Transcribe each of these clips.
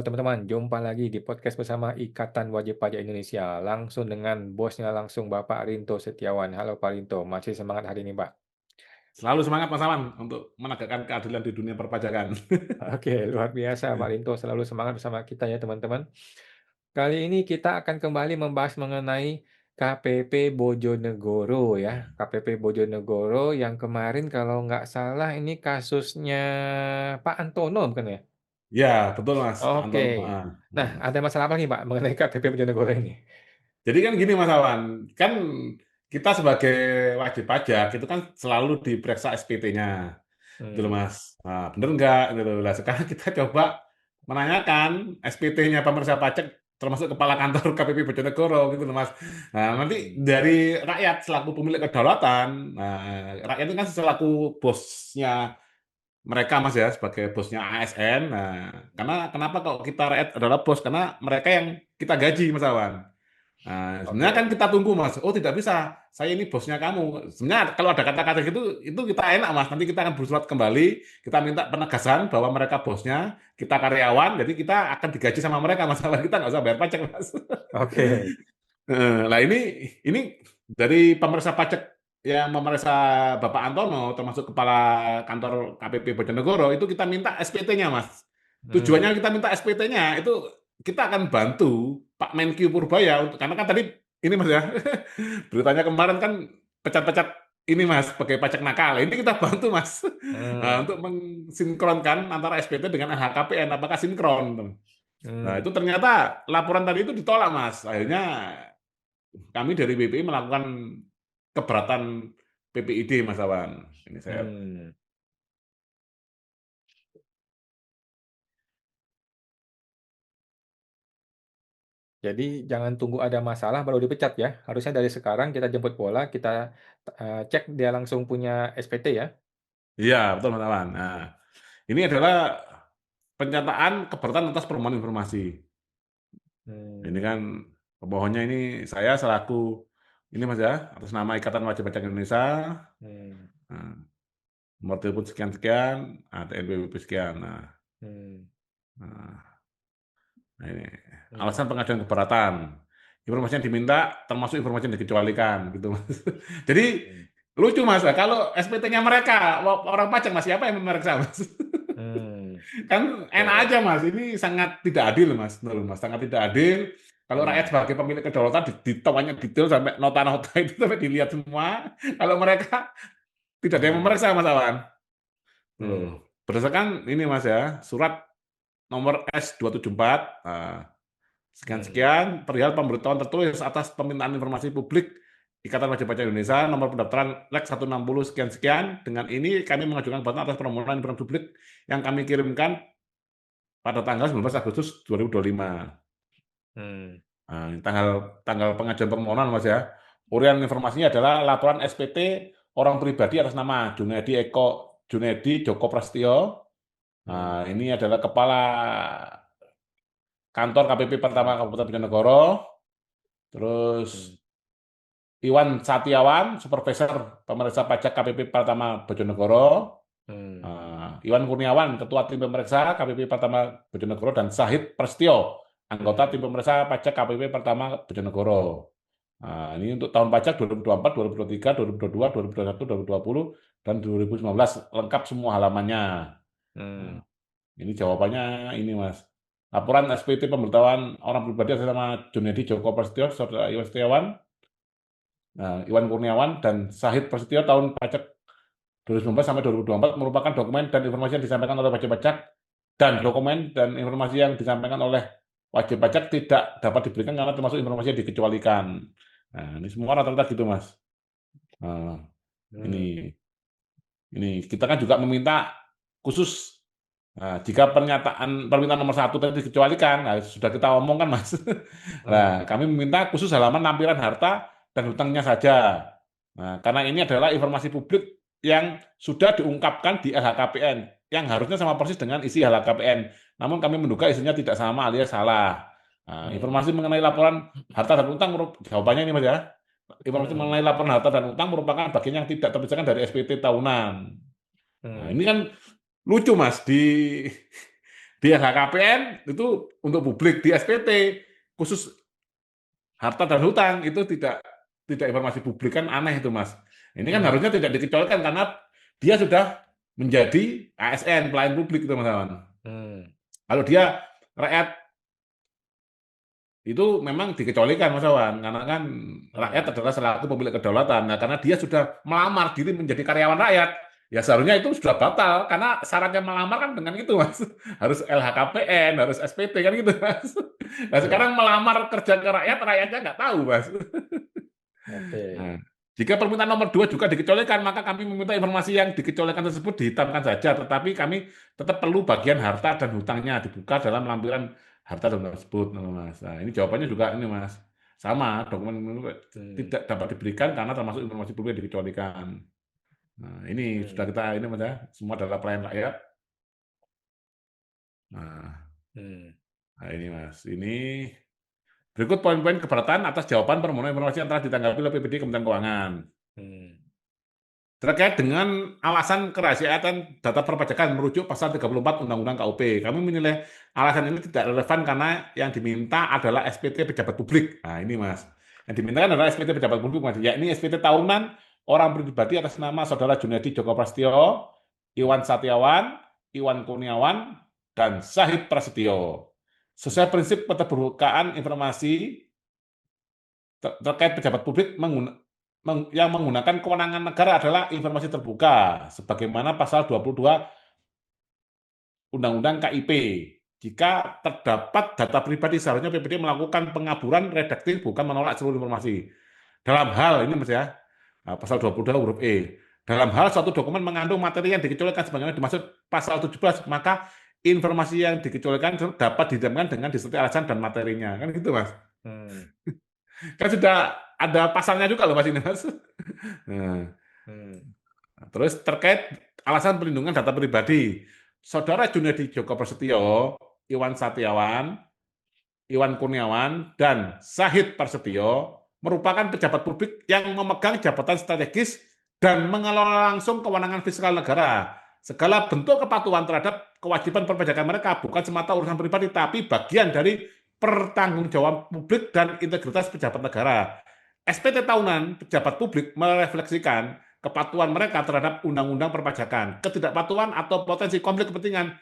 Halo teman-teman, jumpa lagi di podcast bersama Ikatan Wajib Pajak Indonesia. Langsung dengan bosnya langsung Bapak Rinto Setiawan. Halo Pak Rinto, masih semangat hari ini Pak? Selalu semangat Mas Aman untuk menegakkan keadilan di dunia perpajakan. Oke, luar biasa Pak Rinto selalu semangat bersama kita ya teman-teman. Kali ini kita akan kembali membahas mengenai KPP Bojonegoro ya. KPP Bojonegoro yang kemarin kalau nggak salah ini kasusnya Pak Antono bukan ya? Ya, betul Mas, Pak Oke. Anton. Nah, ada masalah apa nih Pak mengenai KPP Bojonegoro ini? Jadi kan gini Mas Awan, kan kita sebagai wajib pajak itu kan selalu diperiksa SPT-nya, gitu loh Hmm, Mas. Nah, bener nggak? Gitu loh. Nah, sekarang kita coba menanyakan SPT-nya pemeriksa pajak termasuk kepala kantor KPP Bojonegoro gitu loh Mas. Nah, nanti hmm. dari rakyat selaku pemilik kedaulatan, nah, rakyat itu kan selaku bosnya mereka Mas ya, sebagai bosnya ASN. Nah, karena kenapa kok kita rakyat adalah bos? Karena mereka yang kita gaji Mas Awan. Nah, sebenarnya kan Oke. kita tunggu Mas, oh tidak bisa, saya ini bosnya kamu. Sebenarnya kalau ada kata-kata gitu, itu kita enak Mas, nanti kita akan bersurat kembali, kita minta penegasan bahwa mereka bosnya, kita karyawan, jadi kita akan digaji sama mereka, masalah kita nggak usah bayar pajak Mas. Oke. Nah ini dari pemeriksa pajak yang memeriksa Bapak Antono, termasuk kepala kantor KPP Bojonegoro, itu kita minta SPT-nya, Mas. Hmm, Tujuannya kita minta SPT-nya, itu kita akan bantu Pak Menkyu Purbaya, karena kan tadi ini Mas ya, beritanya kemarin kan pecat-pecat ini Mas, sebagai pajak nakal. Ini kita bantu Mas, hmm, untuk mensinkronkan antara SPT dengan LHKPN, apakah sinkron. Nah hmm, itu ternyata laporan tadi itu ditolak Mas, akhirnya kami dari BPI melakukan keberatan PPID Mas Awan. Ini saya. hmm. Jadi jangan tunggu ada masalah baru dipecat ya. Harusnya dari sekarang kita jemput bola, kita cek dia langsung punya SPT ya. Iya, betul Mas Awan. Nah, ini adalah penyataan keberatan atas permohonan informasi. Ini Hmm, kan pemohonnya ini saya selaku ini Mas ya, atas nama Ikatan Wajib Pajak Indonesia, hmm, nah, nomor telepon sekian-sekian, ATNBWP sekian. hmm, Nah, nah ini hmm, alasan pengajuan keberatan. Informasi yang diminta termasuk informasi yang dikecualikan gitu Mas. Jadi hmm, lucu Mas, kalau SPT-nya mereka orang pajak Mas, siapa yang memeriksa Mas? hmm. Kan Ya, enak ya. aja Mas, ini sangat tidak adil Mas, menurut Mas, sangat tidak adil. Kalau rakyat Hmm, sebagai pemilik kedaulatan ditanya detail sampai nota-nota itu sampai dilihat semua. Kalau mereka tidak ada yang hmm, memeriksa Mas Awan. hmm, Tuh. Berdasarkan ini Mas ya, surat nomor S274 hmm, sekian-sekian perihal pemberitahuan tertulis atas permintaan informasi publik Ikatan Wajib Pajak Indonesia nomor pendaftaran Lek 160 sekian-sekian. Dengan ini kami mengajukan gugatan atas permohonan informasi publik yang kami kirimkan pada tanggal 19 Agustus 2025. hmm, Nah, ini tanggal tanggal pengajuan permohonan Mas ya. Urian informasinya adalah laporan SPT orang pribadi atas nama Junedi Joko Prasetyo. hmm, Nah, ini adalah kepala kantor KPP pertama Kabupaten Bojonegoro. Terus hmm, Iwan Satiawan, Supervisor Pemeriksa Pajak KPP Pratama Bojonegoro, hmm, Iwan Kurniawan, Ketua Tim Pemeriksa KPP Pratama Bojonegoro, dan Sahid Prasetyo, anggota hmm, Tim Pemeriksa Pajak KPP Pratama Bojonegoro. Nah, ini untuk tahun pajak 2024, 2023, 2022, 2021, 2020, dan 2019 lengkap semua halamannya. Nah, hmm, ini jawabannya ini Mas. Laporan SPT pemberitahuan orang pribadi atas nama Junedi Joko Prasetyo, Saudara Iwan Setiawan, nah, Iwan Kurniawan dan Sahid Prasetyo tahun pajak 2019 sampai 2024 merupakan dokumen dan informasi yang disampaikan oleh wajib pajak dan dokumen dan informasi yang disampaikan oleh wajib pajak tidak dapat diberikan karena termasuk informasi yang dikecualikan. Nah, ini semua rata-rata gitu, Mas. Nah, hmm, ini kita kan juga meminta khusus. Nah, jika permintaan nomor satu tadi dikecualikan, nah, sudah kita omongkan, Mas. hmm, Nah, kami meminta khusus halaman lampiran harta dan hutangnya saja. Nah, karena ini adalah informasi publik yang sudah diungkapkan di LHKPN, yang harusnya sama persis dengan isi LHKPN. Namun kami menduga isinya tidak sama alias salah. Nah, hmm, informasi mengenai laporan harta dan utang, jawabannya ini Mas ya. Informasi hmm, mengenai laporan harta dan utang merupakan bagian yang tidak terpisahkan dari SPT tahunan. Nah, hmm. ini kan lucu Mas, Di LHKPN itu untuk publik, di SPT khusus harta dan hutang itu tidak informasi publik, kan aneh itu Mas. Ini kan Hmm. harusnya tidak dikecualikan karena dia sudah menjadi ASN, pelayan publik itu Mas Awan. Hmm. Kalau dia rakyat itu memang dikecualikan Mas Awan, karena kan rakyat Hmm. adalah selaku pemilik kedaulatan. Nah, karena dia sudah melamar diri menjadi karyawan rakyat, ya seharusnya itu sudah batal karena syaratnya melamar kan dengan itu Mas. Harus LHKPN, harus SPT kan gitu Mas. Nah, Ya, sekarang melamar kerja ke rakyat, rakyatnya nggak tahu Mas. oke. Nah, jika permintaan nomor 2 juga dikecualikan, maka kami meminta informasi yang dikecualikan tersebut dihitamkan saja, tetapi kami tetap perlu bagian harta dan hutangnya dibuka dalam lampiran harta dan hutang tersebut, Mas. Nah, ini jawabannya juga ini, Mas. Sama, dokumen Hmm. tidak dapat diberikan karena termasuk informasi publik yang dikecualikan. Nah, ini sudah Hmm. kita ini, Mas ya, semua adalah pelayan rakyat. Nah, Hmm. nah ini, Mas. Ini berikut poin-poin keberatan atas jawaban permohonan informasi yang telah ditanggapi oleh PPD Kementerian Keuangan. Hmm. Terkait dengan alasan kerahasiaan data perpajakan merujuk pasal 34 Undang-Undang KUP. Kami menilai alasan ini tidak relevan karena yang diminta adalah SPT pejabat publik. Nah, ini Mas. Yang diminta adalah SPT pejabat publik, Mas. Yakni SPT tahunan orang pribadi atas nama Saudara Junedi Joko Prasetyo, Iwan Setiawan, Iwan Kurniawan, dan Syahid Prasetyo. Hmm. Sesuai prinsip keterbukaan informasi terkait pejabat publik yang menggunakan kewenangan negara adalah informasi terbuka, sebagaimana pasal 22 Undang-Undang KIP. Jika terdapat data pribadi, seharusnya PPD melakukan pengaburan redaktif, bukan menolak seluruh informasi. Dalam hal ini, Mas ya, pasal 22 huruf E. Dalam hal suatu dokumen mengandung materi yang dikecualikan sebagaimana dimaksud pasal 17, maka informasi yang dikecualikan dapat didiamkan dengan disertai alasan dan materinya. Kan gitu, Mas. Hmm. Kan sudah ada pasalnya juga loh Mas ini, Mas. Nah, Hmm. terus terkait alasan perlindungan data pribadi, Saudara Junedi Joko Prasetyo, Iwan Setiawan, Iwan Kurniawan, dan Syahid Prasetyo merupakan pejabat publik yang memegang jabatan strategis dan mengelola langsung kewenangan fiskal negara. Segala bentuk kepatuhan terhadap kewajiban perpajakan mereka bukan semata urusan pribadi, tapi bagian dari pertanggungjawaban publik dan integritas pejabat negara. SPT tahunan pejabat publik merefleksikan kepatuhan mereka terhadap undang-undang perpajakan, ketidakpatuhan atau potensi konflik kepentingan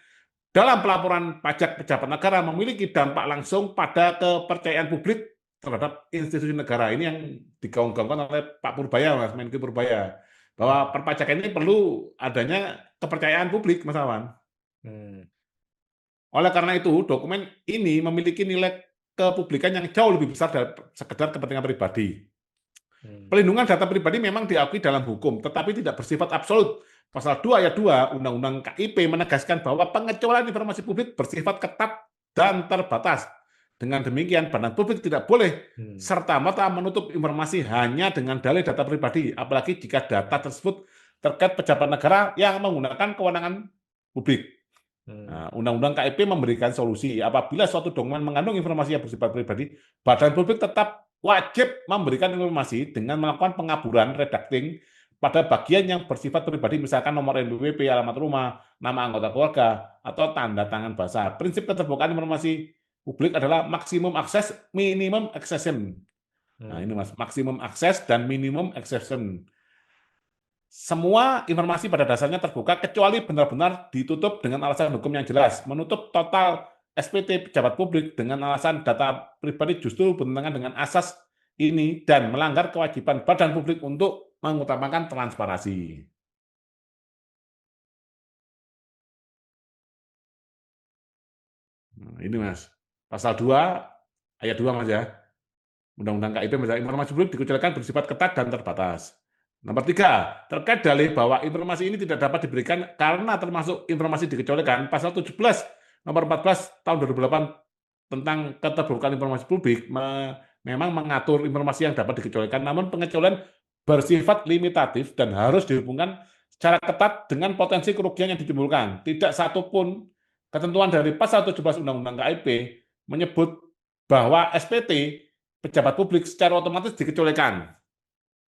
dalam pelaporan pajak pejabat negara memiliki dampak langsung pada kepercayaan publik terhadap institusi negara. Ini yang digaung-gaungkan oleh Pak Purbaya, Mas Menkyu Purbaya, bahwa perpajakan ini perlu adanya kepercayaan publik, Mas Awan. Hmm. Oleh karena itu, dokumen ini memiliki nilai kepublikan yang jauh lebih besar dari sekedar kepentingan pribadi. Hmm. Pelindungan data pribadi memang diakui dalam hukum, tetapi tidak bersifat absolut. Pasal 2 ayat 2 Undang-Undang KIP menegaskan bahwa pengecualian informasi publik bersifat ketat dan terbatas. Dengan demikian, badan publik tidak boleh Hmm. serta-merta menutup informasi hanya dengan dalih data pribadi, apalagi jika data tersebut terkait pejabat negara yang menggunakan kewenangan publik. Hmm. Nah, Undang-Undang KIP memberikan solusi. Apabila suatu dokumen mengandung informasi yang bersifat pribadi, badan publik tetap wajib memberikan informasi dengan melakukan pengaburan redacting pada bagian yang bersifat pribadi, misalkan nomor NPWP, alamat rumah, nama anggota keluarga, atau tanda tangan basah. Prinsip keterbukaan informasi publik adalah maksimum akses, minimum accession. Nah, Hmm. ini Mas, maksimum akses dan minimum accession. Semua informasi pada dasarnya terbuka kecuali benar-benar ditutup dengan alasan hukum yang jelas. Menutup total SPT pejabat publik dengan alasan data pribadi justru bertentangan dengan asas ini dan melanggar kewajiban badan publik untuk mengutamakan transparansi. Nah, ini Mas, pasal 2 ayat 2 Mas ya. Undang-Undang KIP misalnya informasi publik dikucilkan bersifat ketat dan terbatas. Nomor 3, terkait dalih bahwa informasi ini tidak dapat diberikan karena termasuk informasi dikecualikan, pasal 17 nomor 14 tahun 2008 tentang keterbukaan informasi publik memang mengatur informasi yang dapat dikecualikan, namun pengecualian bersifat limitatif dan harus dihubungkan secara ketat dengan potensi kerugian yang ditimbulkan. Tidak satupun ketentuan dari pasal 17 Undang-Undang KIP menyebut bahwa SPT pejabat publik secara otomatis dikecualikan.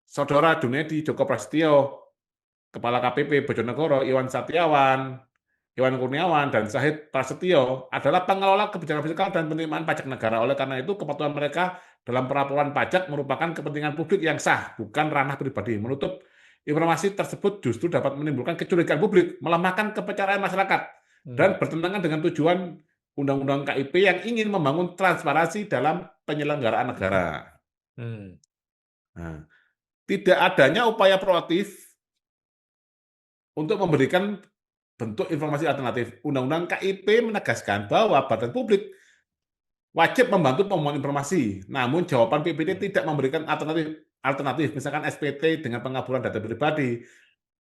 Saudara Junedi Joko Prasetyo, Kepala KPP Bojonegoro Iwan Setiawan, Iwan Kurniawan dan Syahid Prasetyo adalah pengelola kebijakan fiskal dan penerimaan pajak negara. Oleh karena itu, kepatuhan mereka dalam pelaporan pajak merupakan kepentingan publik yang sah, bukan ranah pribadi. Menutup informasi tersebut justru dapat menimbulkan kecurigaan publik, melemahkan kepercayaan masyarakat, Hmm. dan bertentangan dengan tujuan Undang-Undang KIP yang ingin membangun transparansi dalam penyelenggaraan negara. Hmm. Nah, tidak adanya upaya proaktif untuk memberikan bentuk informasi alternatif. Undang-Undang KIP menegaskan bahwa badan publik wajib membantu pemohon informasi. Namun jawaban PPT tidak memberikan alternatif, misalkan SPT dengan pengaburan data pribadi.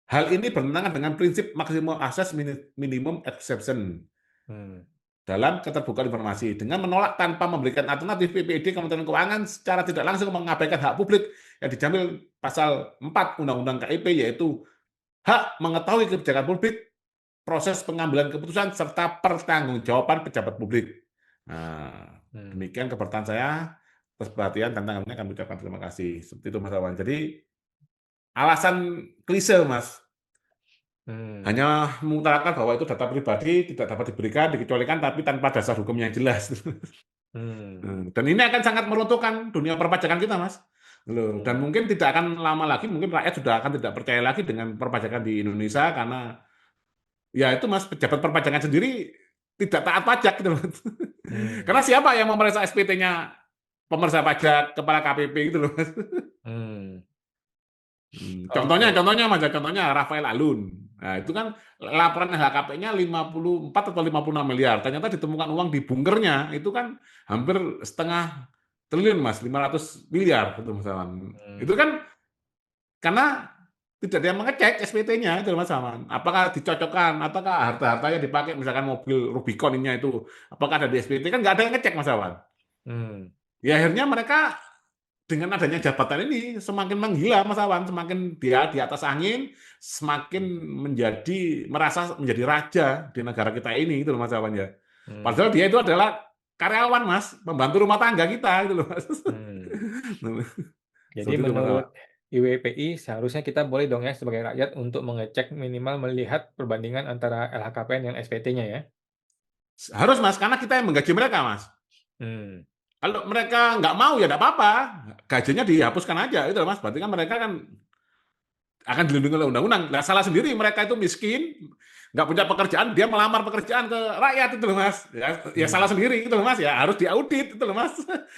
Hal ini bertentangan dengan prinsip maksimum akses minimum exception Hmm. dalam keterbukaan informasi. Dengan menolak tanpa memberikan alternatif, PPD Kementerian Keuangan secara tidak langsung mengabaikan hak publik yang dijamin pasal 4 Undang-Undang KIP, yaitu hak mengetahui kebijakan publik, proses pengambilan keputusan, serta pertanggungjawaban pejabat publik. Nah, Hmm. demikian keberatan saya. Atas perhatian tantangannya kami ucapkan terima kasih. Seperti itu Mas Awan. Jadi alasan klise Mas, Hmm. hanya mengutarakan bahwa itu data pribadi tidak dapat diberikan, dikecualikan, tapi tanpa dasar hukum yang jelas. Hmm. Dan ini akan sangat meruntuhkan dunia perpajakan kita, Mas. Loh, dan Hmm. mungkin tidak akan lama lagi, mungkin rakyat sudah akan tidak percaya lagi dengan perpajakan di Indonesia karena ya itu Mas, pejabat perpajakan sendiri tidak taat pajak gitu. Hmm. Karena siapa yang memeriksa SPT-nya pemeriksa pajak, kepala KPP gitu loh, Mas. Hmm. Contohnya, Oke. Mas, contohnya Rafael Alun. Nah, itu kan laporan LHKPN-nya 54 atau 56 miliar. Ternyata ditemukan uang di bunkernya, itu kan hampir setengah triliun, Mas, 500 miliar itu Mas Awan. Itu Hmm. kan karena tidak ada yang mengecek SPT-nya itu Mas Awan. Apakah dicocokkan, apakah harta-hartanya dipakai misalkan mobil Rubicon ini itu, apakah ada di SPT, kan nggak ada yang ngecek Mas Awan. Hmm. Ya akhirnya mereka dengan adanya jabatan ini semakin menggila Mas Awan, semakin dia di atas angin, semakin merasa menjadi raja di negara kita ini gitu loh Mas Awan ya. Hmm. Padahal dia itu adalah karyawan Mas, pembantu rumah tangga kita gitu loh Mas. Hmm. Jadi Seperti itu Mas Awan. menurut IWPI seharusnya kita boleh dong ya sebagai rakyat untuk mengecek minimal melihat perbandingan antara LHKPN yang SPT-nya ya? Harus Mas, karena kita yang menggaji mereka Mas. Hmm. Kalau mereka nggak mau ya nggak apa-apa, gajinya dihapuskan aja itu loh Mas. Berarti kan mereka kan akan dilindungi oleh undang-undang. Nah, salah sendiri mereka itu miskin, nggak punya pekerjaan, dia melamar pekerjaan ke rakyat itu loh mas. Ya salah Hmm. sendiri itu loh mas. Ya harus diaudit itu loh mas.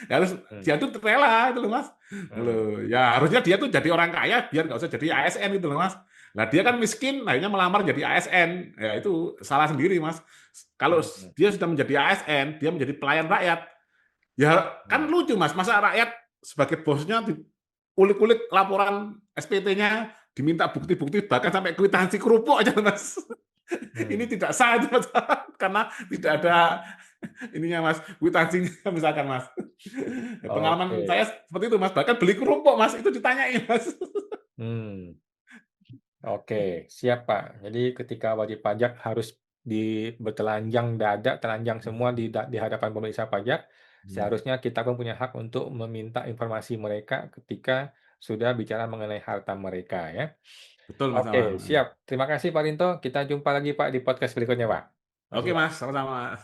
Ya, harus Hmm. dia tuh rela itu loh mas. Hmm. Loh, ya harusnya dia tuh jadi orang kaya biar nggak usah jadi ASN itu loh mas. Nah dia kan miskin, akhirnya melamar jadi ASN. Ya itu salah sendiri mas. Kalau Hmm. dia sudah menjadi ASN, dia menjadi pelayan rakyat. Ya kan Hmm. lucu mas, masa rakyat sebagai bosnya ulik-ulik laporan SPT-nya, diminta bukti-bukti bahkan sampai kwitansi kerupuk aja mas. Ini Hmm. tidak sah itu mas, karena tidak ada ininya mas, kwitansinya misalkan mas. Pengalaman Oke. saya seperti itu mas, bahkan beli kerupuk mas itu ditanyain mas. Hmm. Oke, siap Pak. Jadi ketika wajib pajak harus bertelanjang dada, telanjang semua di hadapan pemeriksa pajak, seharusnya kita pun punya hak untuk meminta informasi mereka ketika sudah bicara mengenai harta mereka ya. Betul mas Oke, Awan. siap. Terima kasih Pak Rinto. Kita jumpa lagi Pak di podcast berikutnya Pak. Makasih Oke mas, Pak. sama-sama.